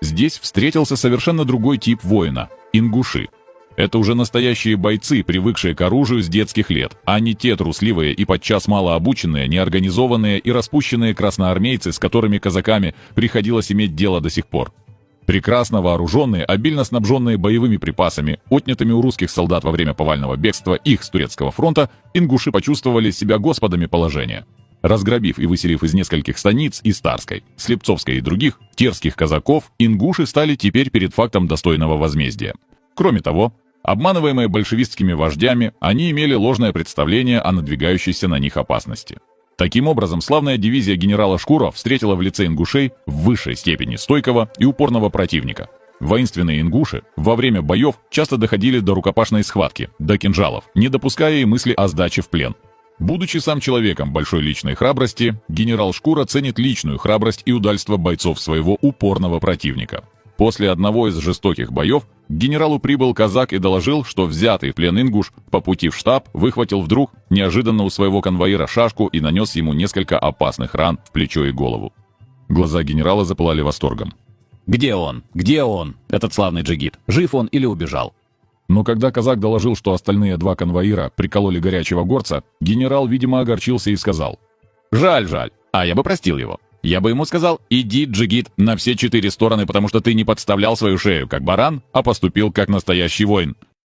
Здесь встретился совершенно другой тип воина – ингуши. Это уже настоящие бойцы, привыкшие к оружию с детских лет, а не те трусливые и подчас малообученные, неорганизованные и распущенные красноармейцы, с которыми казаками приходилось иметь дело до сих пор. Прекрасно вооруженные, обильно снабженные боевыми припасами, отнятыми у русских солдат во время повального бегства их с турецкого фронта, ингуши почувствовали себя господами положения. Разграбив и выселив из нескольких станиц и Старской, Слепцовской и других терских казаков, ингуши стали теперь перед фактом достойного возмездия. Кроме того, обманываемые большевистскими вождями, они имели ложное представление о надвигающейся на них опасности. Таким образом, славная дивизия генерала Шкура встретила в лице ингушей в высшей степени стойкого и упорного противника. Воинственные ингуши во время боев часто доходили до рукопашной схватки, до кинжалов, не допуская и мысли о сдаче в плен. Будучи сам человеком большой личной храбрости, генерал Шкура ценит личную храбрость и удальство бойцов своего упорного противника. После одного из жестоких боев к генералу прибыл казак и доложил, что взятый в плен ингуш по пути в штаб выхватил вдруг неожиданно у своего конвоира шашку и нанес ему несколько опасных ран в плечо и голову. Глаза генерала запылали восторгом. «Где он? Где он, этот славный джигит? Жив он или убежал?» Но когда казак доложил, что остальные два конвоира прикололи горячего горца, генерал, видимо, огорчился и сказал: «Жаль, а я бы простил его. Я бы ему сказал: иди, джигит, на все 4 стороны, потому что ты не подставлял свою шею, как баран, а поступил как настоящий воин.